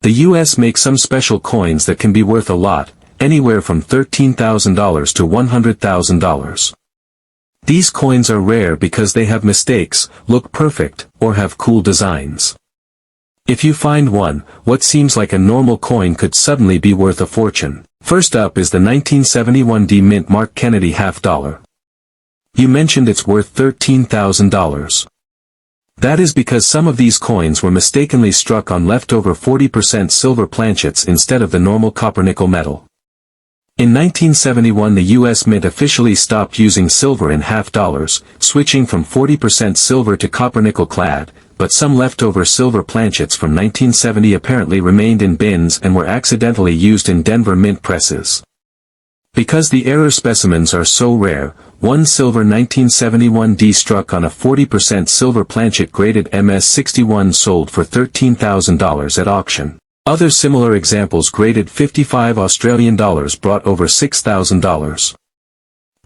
The US makes some special coins that can be worth a lot, anywhere from $13,000 to $100,000. These coins are rare because they have mistakes, look perfect, or have cool designs. If you find one, what seems like a normal coin could suddenly be worth a fortune. First up is the 1971 D Mint Mark Kennedy $half. You mentioned it's worth $13,000. That is because some of these coins were mistakenly struck on leftover 40% silver planchets instead of the normal copper-nickel metal. In 1971 the U.S. Mint officially stopped using silver in $half, switching from 40% silver to copper-nickel clad, but some leftover silver planchets from 1970 apparently remained in bins and were accidentally used in Denver mint presses. Because the error specimens are so rare, one silver 1971 D struck on a 40% silver planchet graded MS61 sold for $13,000 at auction. Other similar examples graded 55 Australian dollars brought over $6,000.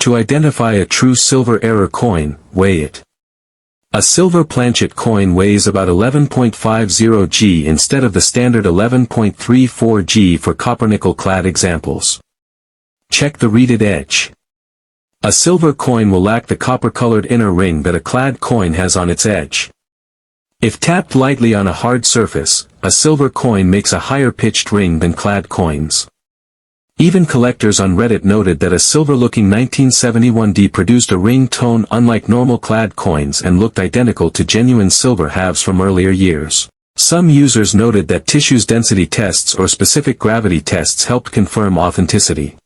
To identify a true silver error coin, weigh it. A silver planchet coin weighs about 11.50 g instead of the standard 11.34 g for copper-nickel clad examples. Check the reeded edge. A silver coin will lack the copper-colored inner ring that a clad coin has on its edge. If tapped lightly on a hard surface, a silver coin makes a higher-pitched ring than clad coins. Even collectors on Reddit noted that a silver-looking 1971 D produced a ring tone unlike normal clad coins and looked identical to genuine silver halves from earlier years. Some users noted that tissues density tests or specific gravity tests helped confirm authenticity.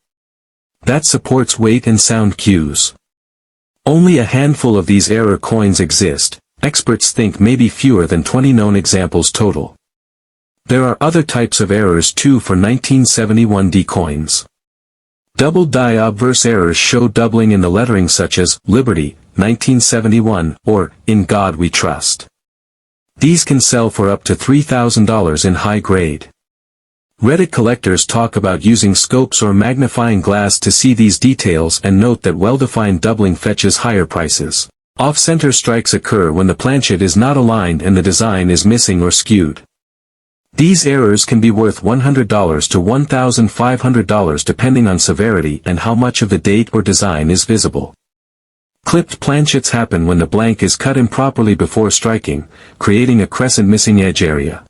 That supports weight and sound cues. Only a handful of these error coins exist. Experts think maybe fewer than 20 known examples total. There are other types of errors too for 1971 D coins. Double die obverse errors show doubling in the lettering such as Liberty, 1971, or In God We Trust. These can sell for up to $3,000 in high grade. Reddit collectors talk about using scopes or magnifying glass to see these details and note that well-defined doubling fetches higher prices. Off-center strikes occur when the planchet is not aligned and the design is missing or skewed. These errors can be worth $100 to $1,500 depending on severity and how much of the date or design is visible. Clipped planchets happen when the blank is cut improperly before striking, creating a crescent missing edge area.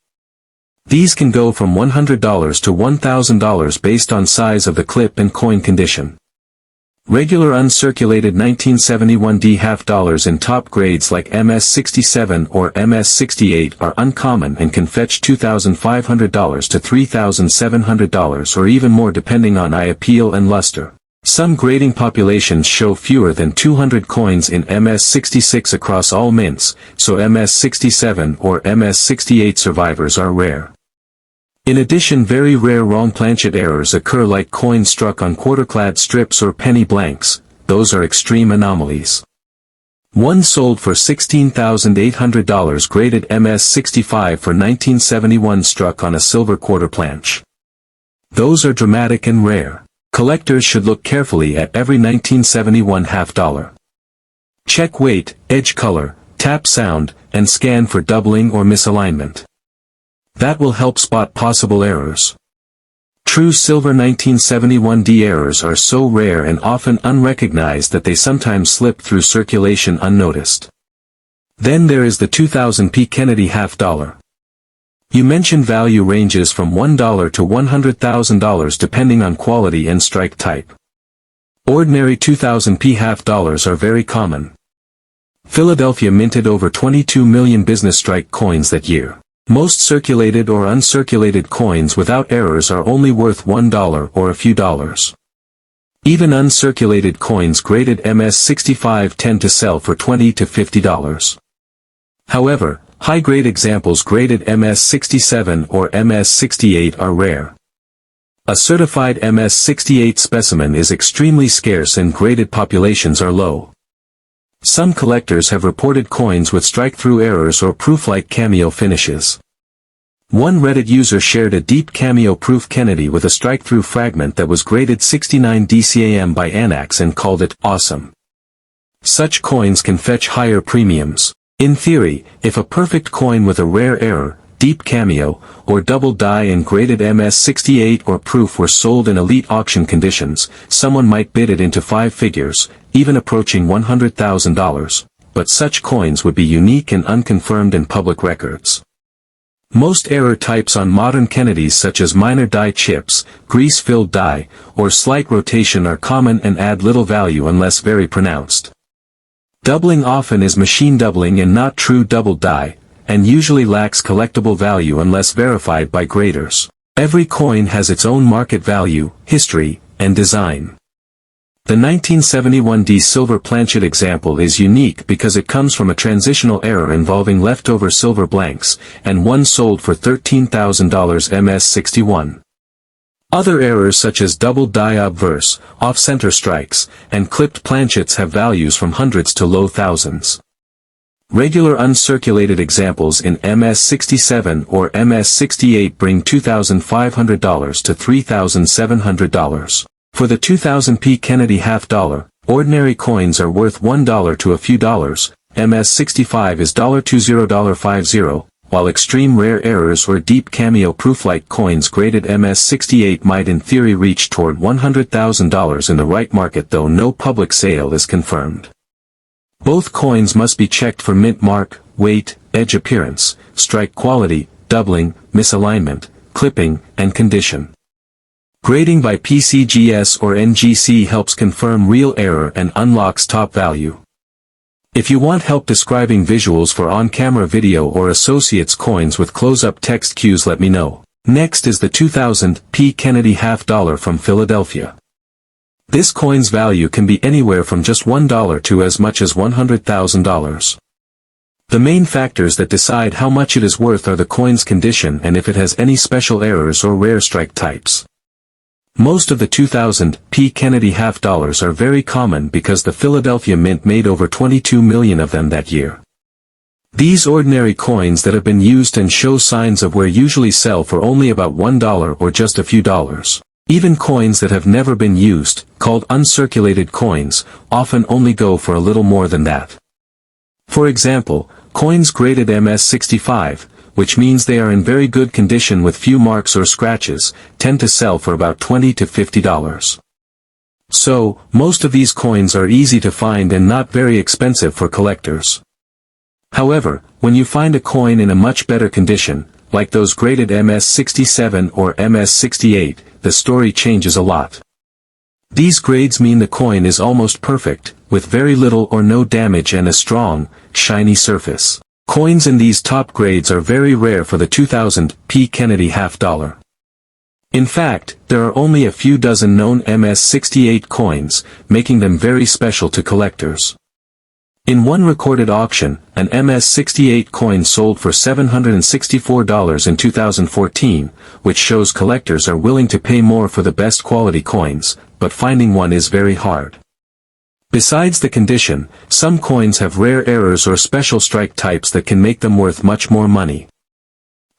These can go from $100 to $1,000 based on size of the clip and coin condition. Regular uncirculated 1971 D $half in top grades like MS67 or MS68 are uncommon and can fetch $2,500 to $3,700 or even more depending on eye appeal and luster. Some grading populations show fewer than 200 coins in MS66 across all mints, so MS67 or MS68 survivors are rare. In addition, very rare wrong planchet errors occur like coins struck on quarter-clad strips or penny blanks. Those are extreme anomalies. One sold for $16,800 graded MS65 for 1971 struck on a silver quarter planch. Those are dramatic and rare. Collectors should look carefully at every 1971 $half. Check weight, edge color, tap sound, and scan for doubling or misalignment. That will help spot possible errors. True silver 1971 D errors are so rare and often unrecognized that they sometimes slip through circulation unnoticed. Then there is the 2000 P Kennedy $half. You mentioned value ranges from $1 to $100,000 depending on quality and strike type. Ordinary 2000 P $half are very common. Philadelphia minted over 22 million business strike coins that year. Most circulated or uncirculated coins without errors are only worth $1 or a few dollars. Even uncirculated coins graded MS65 tend to sell for $20 to $50. However, high-grade examples graded MS67 or MS68 are rare. A certified MS68 specimen is extremely scarce and graded populations are low. Some collectors have reported coins with strike-through errors or proof-like cameo finishes. One Reddit user shared a deep cameo-proof Kennedy with a strike-through fragment that was graded 69 DCAM by Anax and called it awesome. Such coins can fetch higher premiums. In theory, if a perfect coin with a rare error, deep cameo, or double die in graded MS-68 or proof were sold in elite auction conditions, someone might bid it into 5 figures, even approaching $100,000, but such coins would be unique and unconfirmed in public records. Most error types on modern Kennedys such as minor die chips, grease-filled die, or slight rotation are common and add little value unless very pronounced. Doubling often is machine doubling and not true double die, and usually lacks collectible value unless verified by graders. Every coin has its own market value, history, and design. The 1971 D silver planchet example is unique because it comes from a transitional error involving leftover silver blanks, and one sold for $13,000 MS-61. Other errors such as double die obverse, off-center strikes, and clipped planchets have values from hundreds to low thousands. Regular uncirculated examples in MS-67 or MS-68 bring $2,500 to $3,700. For the 2000p Kennedy half dollar, ordinary coins are worth $1 to a few dollars, MS-65 is $20.50, while extreme rare errors or deep cameo proof-like coins graded MS-68 might in theory reach toward $100,000 in the right market, though no public sale is confirmed. Both coins must be checked for mint mark, weight, edge appearance, strike quality, doubling, misalignment, clipping, and condition. Grading by PCGS or NGC helps confirm real error and unlocks top value. If you want help describing visuals for on-camera video or associates coins with close-up text cues, let me know. Next is the 2000p Kennedy half dollar from Philadelphia. This coin's value can be anywhere from just $1 to as much as $100,000. The main factors that decide how much it is worth are the coin's condition and if it has any special errors or rare strike types. Most of the 2000p Kennedy half dollars are very common because the Philadelphia Mint made over 22 million of them that year. These ordinary coins that have been used and show signs of wear usually sell for only about $1 or just a few dollars. Even coins that have never been used, called uncirculated coins, often only go for a little more than that. For example, coins graded MS-65, which means they are in very good condition with few marks or scratches, tend to sell for about $20 to $50. So, most of these coins are easy to find and not very expensive for collectors. However, when you find a coin in a much better condition, like those graded MS-67 or MS-68, the story changes a lot. These grades mean the coin is almost perfect, with very little or no damage and a strong, shiny surface. Coins in these top grades are very rare for the 2000p Kennedy half dollar. In fact, there are only a few dozen known MS-68 coins, making them very special to collectors. In one recorded auction, an MS-68 coin sold for $764 in 2014, which shows collectors are willing to pay more for the best quality coins, but finding one is very hard. Besides the condition, some coins have rare errors or special strike types that can make them worth much more money.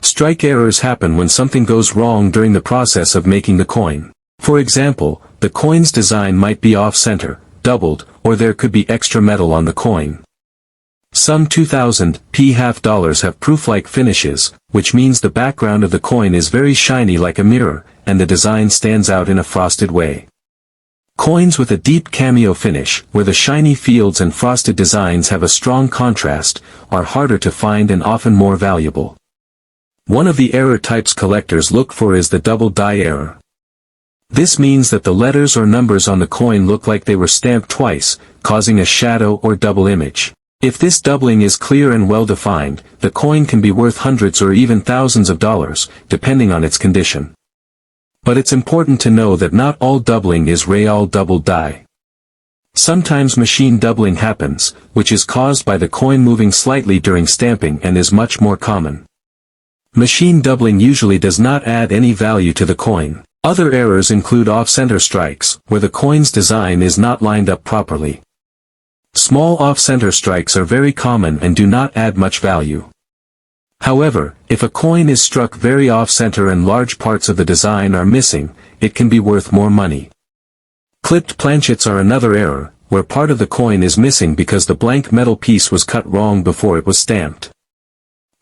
Strike errors happen when something goes wrong during the process of making the coin. For example, the coin's design might be off-center, doubled, or there could be extra metal on the coin. Some 2000p half dollars have proof-like finishes, which means the background of the coin is very shiny like a mirror, and the design stands out in a frosted way. Coins with a deep cameo finish, where the shiny fields and frosted designs have a strong contrast, are harder to find and often more valuable. One of the error types collectors look for is the double die error. This means that the letters or numbers on the coin look like they were stamped twice, causing a shadow or double image. If this doubling is clear and well defined, the coin can be worth hundreds or even thousands of dollars, depending on its condition. But it's important to know that not all doubling is real double die. Sometimes machine doubling happens, which is caused by the coin moving slightly during stamping and is much more common. Machine doubling usually does not add any value to the coin. Other errors include off-center strikes, where the coin's design is not lined up properly. Small off-center strikes are very common and do not add much value. However, if a coin is struck very off-center and large parts of the design are missing, it can be worth more money. Clipped planchets are another error, where part of the coin is missing because the blank metal piece was cut wrong before it was stamped.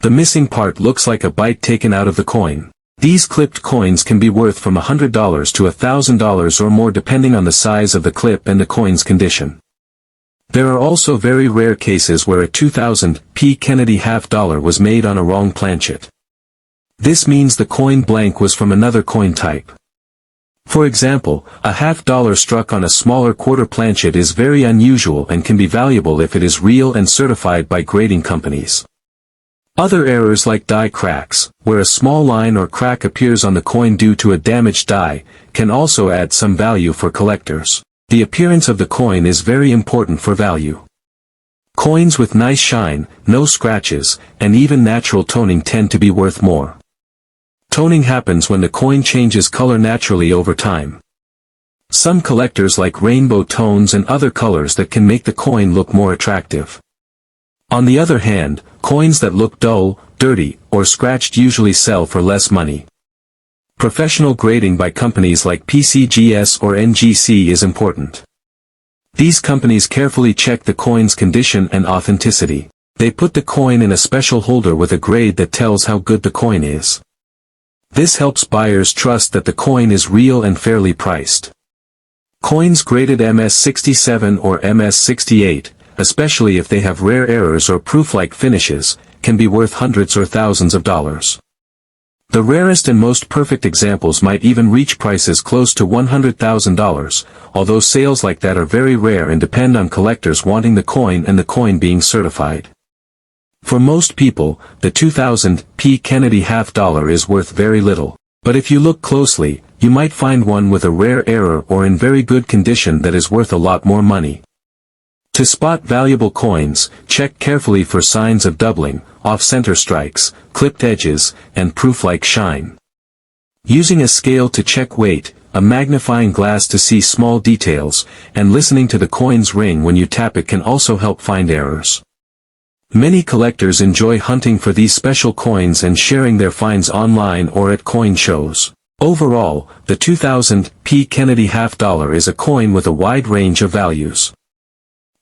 The missing part looks like a bite taken out of the coin. These clipped coins can be worth from $100 to $1,000 or more depending on the size of the clip and the coin's condition. There are also very rare cases where a 2000 P. Kennedy half-dollar was made on a wrong planchet. This means the coin blank was from another coin type. For example, a half-dollar struck on a smaller quarter planchet is very unusual and can be valuable if it is real and certified by grading companies. Other errors like die cracks, where a small line or crack appears on the coin due to a damaged die, can also add some value for collectors. The appearance of the coin is very important for value. Coins with nice shine, no scratches, and even natural toning tend to be worth more. Toning happens when the coin changes color naturally over time. Some collectors like rainbow tones and other colors that can make the coin look more attractive. On the other hand, coins that look dull, dirty, or scratched usually sell for less money. Professional grading by companies like PCGS or NGC is important. These companies carefully check the coin's condition and authenticity. They put the coin in a special holder with a grade that tells how good the coin is. This helps buyers trust that the coin is real and fairly priced. Coins graded MS67 or MS68, especially if they have rare errors or proof-like finishes, can be worth hundreds or thousands of dollars. The rarest and most perfect examples might even reach prices close to $100,000, although sales like that are very rare and depend on collectors wanting the coin and the coin being certified. For most people, the 2000 P. Kennedy half-dollar is worth very little, but if you look closely, you might find one with a rare error or in very good condition that is worth a lot more money. To spot valuable coins, check carefully for signs of doubling, off-center strikes, clipped edges, and proof-like shine. Using a scale to check weight, a magnifying glass to see small details, and listening to the coin's ring when you tap it can also help find errors. Many collectors enjoy hunting for these special coins and sharing their finds online or at coin shows. Overall, the 2000 P. Kennedy half-dollar is a coin with a wide range of values.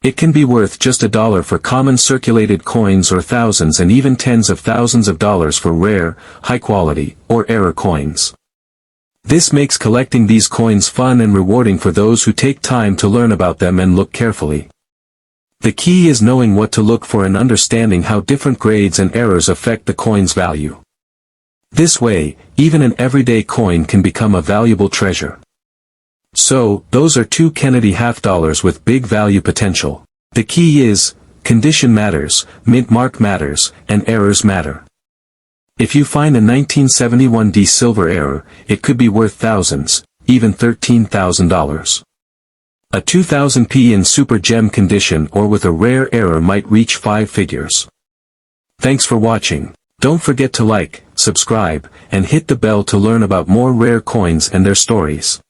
It can be worth just $1 for common circulated coins or thousands and even tens of thousands of dollars for rare, high-quality, or error coins. This makes collecting these coins fun and rewarding for those who take time to learn about them and look carefully. The key is knowing what to look for and understanding how different grades and errors affect the coin's value. This way, even an everyday coin can become a valuable treasure. So, those are two Kennedy half-dollars with big value potential. The key is, condition matters, mint mark matters, and errors matter. If you find a 1971 D silver error, it could be worth thousands, even $13,000. A 2000 P in super gem condition or with a rare error might reach 5 figures. Thanks for watching. Don't forget to like, subscribe, and hit the bell to learn about more rare coins and their stories.